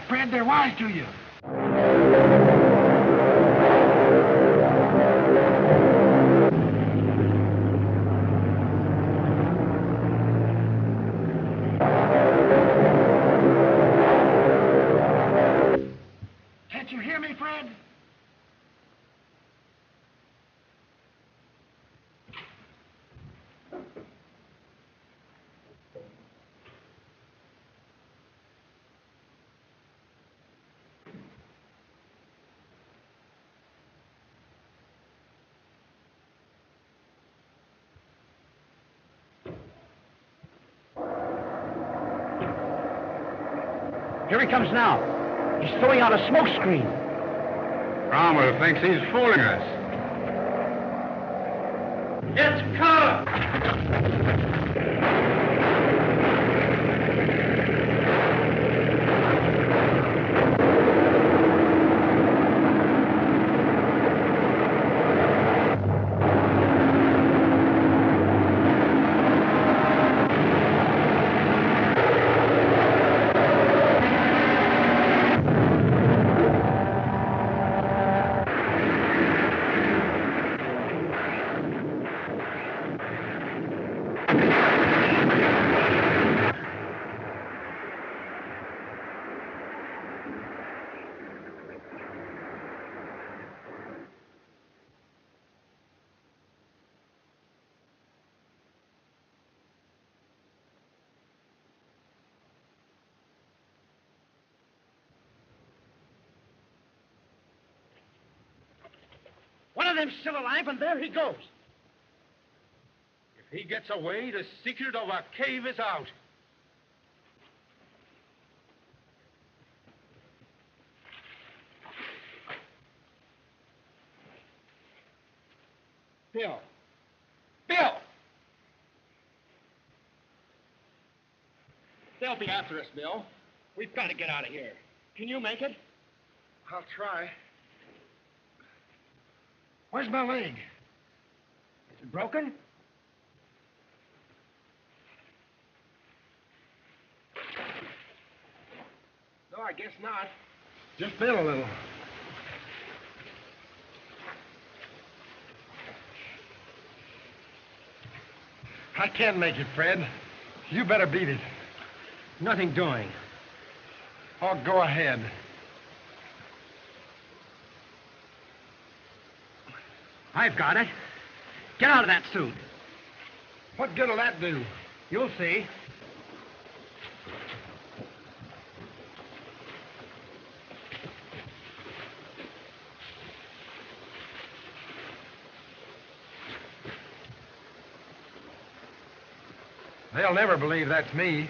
Fred. They're wise to you. Can't you hear me, Fred? Here he comes now. He's throwing out a smoke screen. Cromwell thinks he's fooling us. It's cover! One of them's still alive, and there he goes. If he gets away, the secret of our cave is out. Bill. Bill! They'll be after us, Bill. We've got to get out of here. Can you make it? I'll try. Where's my leg? Is it broken? No, I guess not. Just bent a little. I can make it, Fred. You better beat it. Nothing doing. Oh, go ahead. I've got it. Get out of that suit. What good will that do? You'll see. They'll never believe that's me.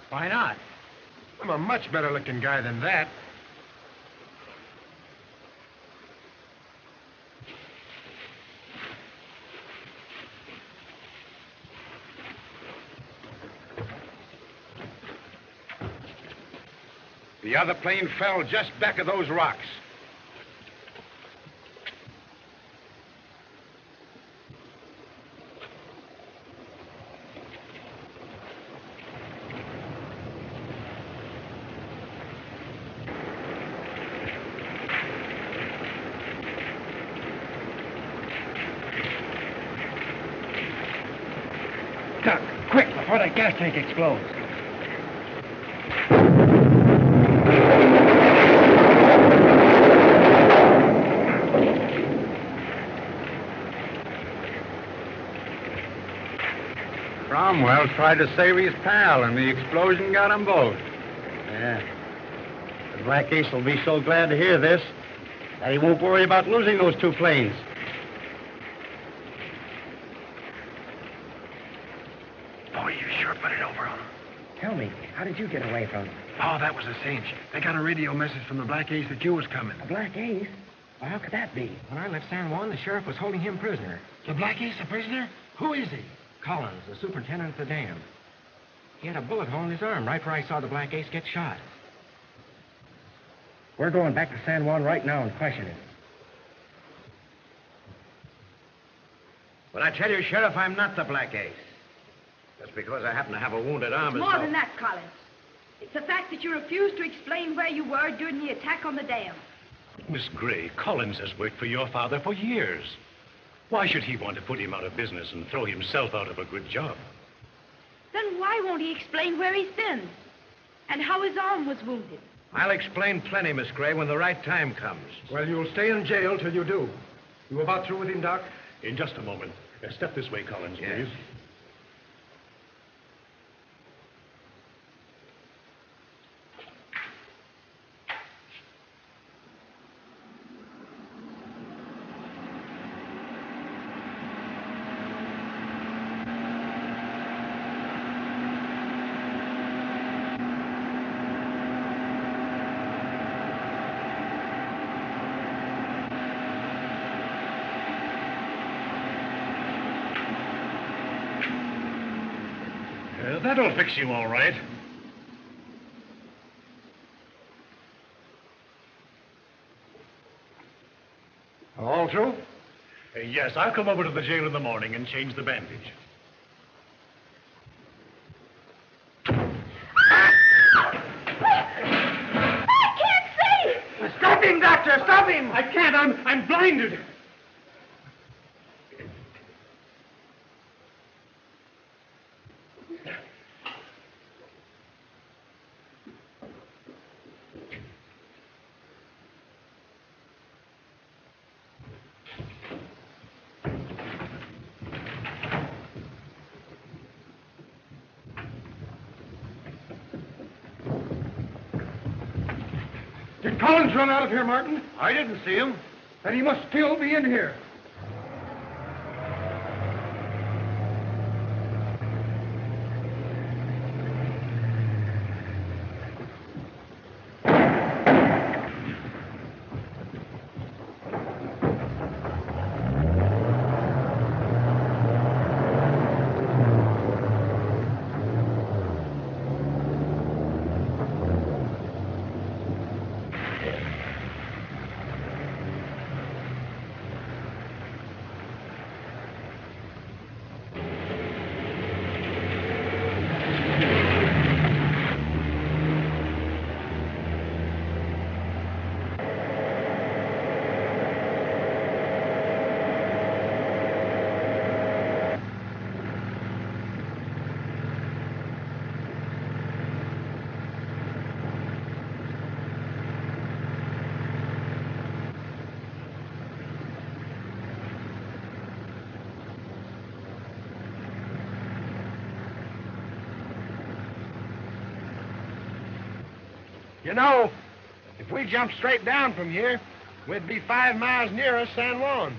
Why not? I'm a much better looking guy than that. The other plane fell just back of those rocks. Duck, quick, before that gas tank explodes. Cromwell tried to save his pal, and the explosion got them both. Yeah. The Black Ace will be so glad to hear this that he won't worry about losing those two planes. Boy, you sure put it over on them. Tell me, how did you get away from them? Oh, that was a cinch. They got a radio message from the Black Ace that you was coming. The Black Ace? Well, how could that be? When I left San Juan, the sheriff was holding him prisoner. The Black Ace a prisoner? Who is he? Collins, the superintendent at the dam. He had a bullet hole in his arm right where I saw the Black Ace get shot. We're going back to San Juan right now and question him. But I tell you, Sheriff, I'm not the Black Ace. Just because I happen to have a wounded arm It's is more no... than that, Collins. It's the fact that you refused to explain where you were during the attack on the dam. Miss Gray, Collins has worked for your father for years. Why should he want to put him out of business and throw himself out of a good job? Then why won't he explain where he's been and how his arm was wounded? I'll explain plenty, Miss Gray, when the right time comes. Well, you'll stay in jail till you do. You about through with him, Doc? In just a moment. Step this way, Collins, please. That'll fix you all right. All through? Yes, I'll come over to the jail in the morning and change the bandage. I can't see! Stop him, Doctor! Stop him! I can't. I'm blinded. Did Collins run out of here, Martin? I didn't see him. Then he must still be in here. You know, if we jumped straight down from here, we'd be 5 miles nearer San Juan.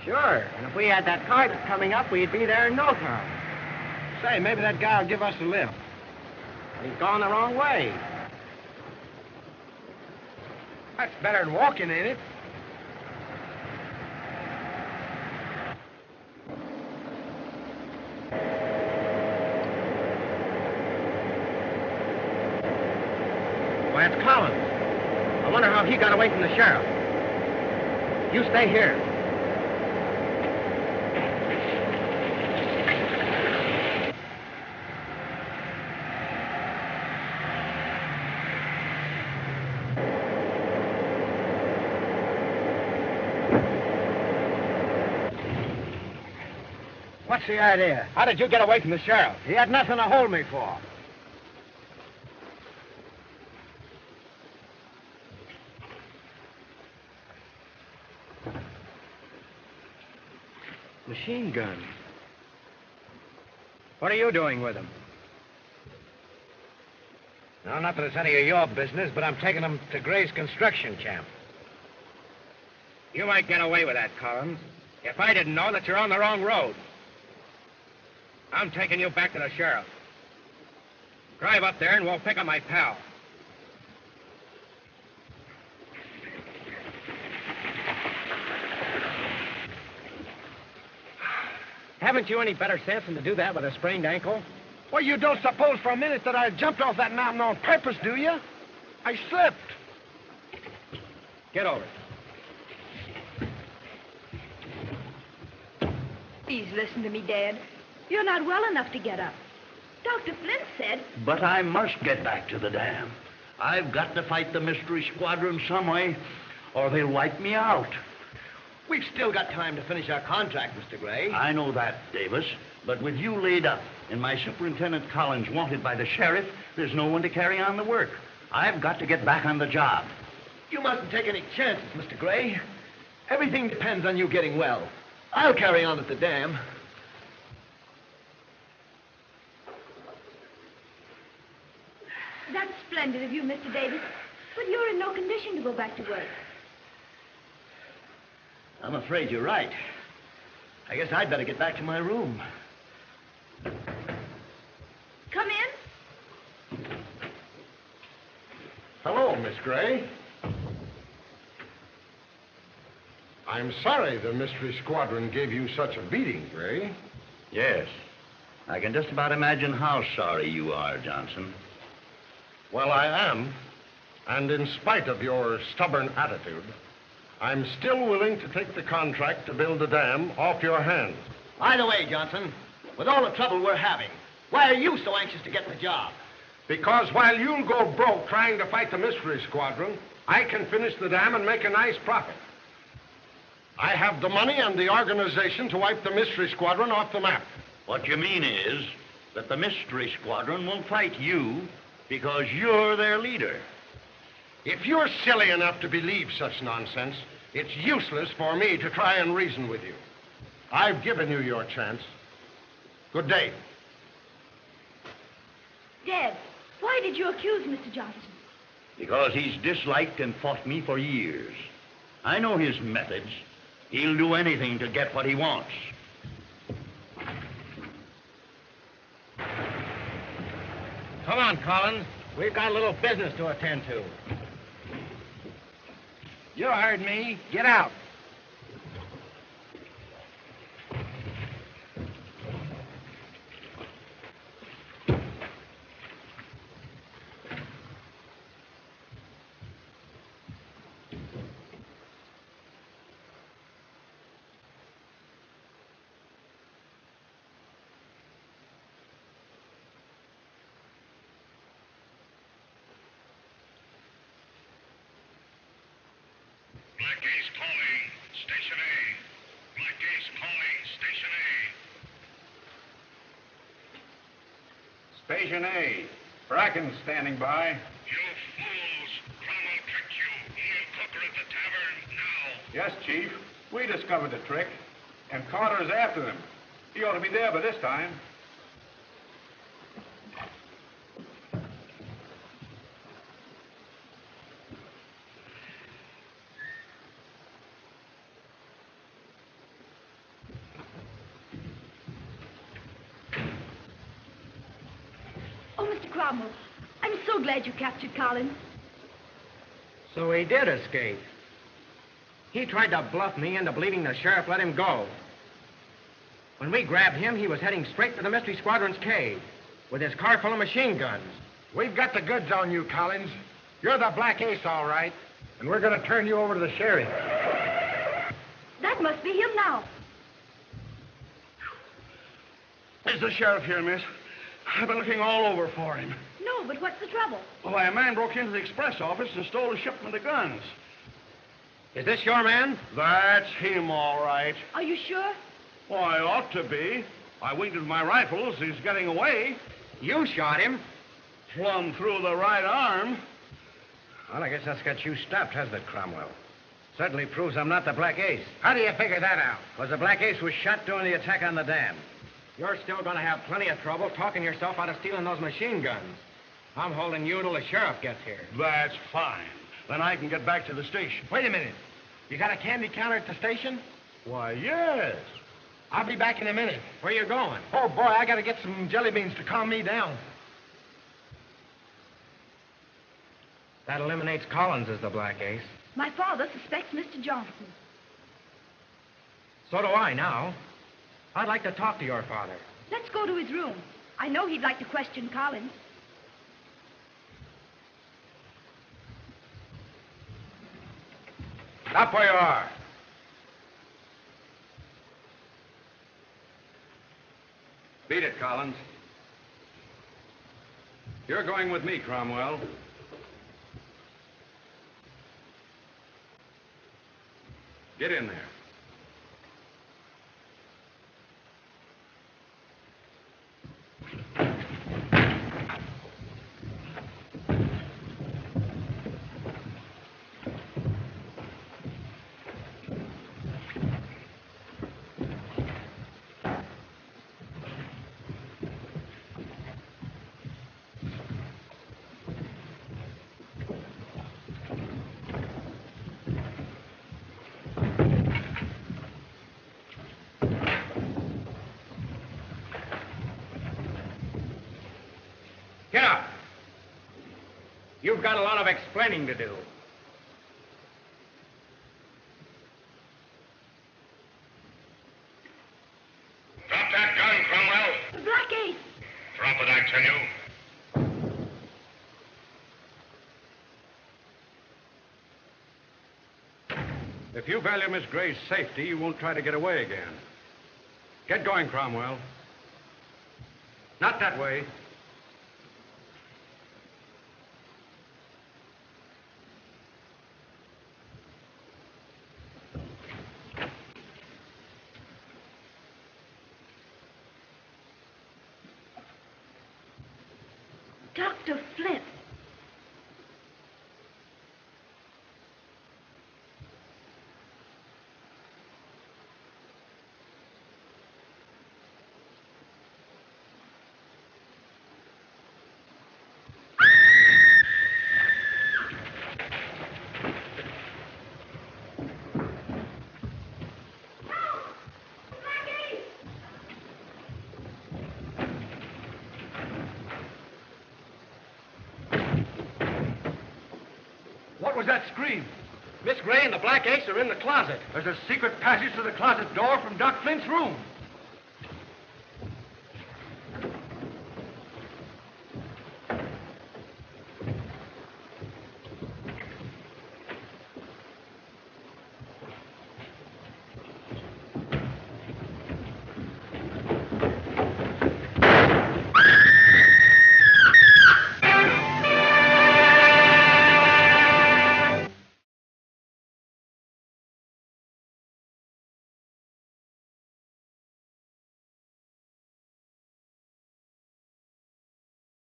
Sure. And if we had that car that's coming up, we'd be there in no time. Say, maybe that guy will give us a lift. He's gone the wrong way. That's better than walking, ain't it? Why, it's Collins. I wonder how he got away from the sheriff. You stay here. What's the idea? How did you get away from the sheriff? He had nothing to hold me for. Machine gun. What are you doing with him? No, not that it's any of your business, but I'm taking them to Gray's construction camp. You might get away with that, Collins, if I didn't know that you're on the wrong road. I'm taking you back to the sheriff. Drive up there and we'll pick up my pal. Haven't you any better sense than to do that with a sprained ankle? Well, you don't suppose for a minute that I jumped off that mountain on purpose, do you? I slipped. Get over. Please listen to me, Dad. You're not well enough to get up. Dr. Flint said... But I must get back to the dam. I've got to fight the mystery squadron some way, or they'll wipe me out. We've still got time to finish our contract, Mr. Gray. I know that, Davis. But with you laid up and my Superintendent Collins wanted by the sheriff, there's no one to carry on the work. I've got to get back on the job. You mustn't take any chances, Mr. Gray. Everything depends on you getting well. I'll carry on at the dam. That's splendid of you, Mr. Davis. But you're in no condition to go back to work. I'm afraid you're right. I guess I'd better get back to my room. Come in. Hello, Miss Gray. I'm sorry the mystery squadron gave you such a beating, Gray. Yes. I can just about imagine how sorry you are, Johnson. Well, I am. And in spite of your stubborn attitude, I'm still willing to take the contract to build the dam off your hands. By the way, Johnson, with all the trouble we're having, why are you so anxious to get the job? Because while you'll go broke trying to fight the mystery squadron, I can finish the dam and make a nice profit. I have the money and the organization to wipe the mystery squadron off the map. What you mean is that the mystery squadron won't fight you because you're their leader. If you're silly enough to believe such nonsense, it's useless for me to try and reason with you. I've given you your chance. Good day. Dad, why did you accuse Mr. Johnson? Because he's disliked and fought me for years. I know his methods. He'll do anything to get what he wants. Come on, Collins. We've got a little business to attend to. You heard me. Get out. Black Ace calling. Station A. Black Ace calling. Station A. Station A. Bracken standing by. You fools! Cromwell tricked you. He and Cook are at the tavern now. Yes, Chief. We discovered the trick. And Carter's after them. He ought to be there by this time. Cromwell, I'm so glad you captured Collins. So he did escape. He tried to bluff me into believing the sheriff let him go. When we grabbed him, he was heading straight for the mystery squadron's cave with his car full of machine guns. We've got the goods on you, Collins. You're the Black Ace, all right. And we're going to turn you over to the sheriff. That must be him now. Is the sheriff here, miss? I've been looking all over for him. No, but what's the trouble? Why, a man broke into the express office and stole a shipment of guns. Is this your man? That's him, all right. Are you sure? Why, ought to be. I winked with my rifle as he's getting away. You shot him? Plumb through the right arm. Well, I guess that's got you stopped, hasn't it, Cromwell? Certainly proves I'm not the Black Ace. How do you figure that out? Because the Black Ace was shot during the attack on the dam. You're still going to have plenty of trouble talking yourself out of stealing those machine guns. I'm holding you till the sheriff gets here. That's fine. Then I can get back to the station. Wait a minute. You got a candy counter at the station? Why, yes. I'll be back in a minute. Where you going? Oh, boy, I got to get some jelly beans to calm me down. That eliminates Collins as the Black Ace. My father suspects Mr. Johnson. So do I now. I'd like to talk to your father. Let's go to his room. I know he'd like to question Collins. Stop where you are. Beat it, Collins. You're going with me, Cromwell. Get in there. Get up. You've got a lot of explaining to do. Drop that gun, Cromwell. The Black Ace! Drop it, I tell you. If you value Miss Gray's safety, you won't try to get away again. Get going, Cromwell. Not that way. Dr. Flint. What was that scream? Miss Gray and the Black Ace are in the closet. There's a secret passage to the closet door from Doc Flint's room.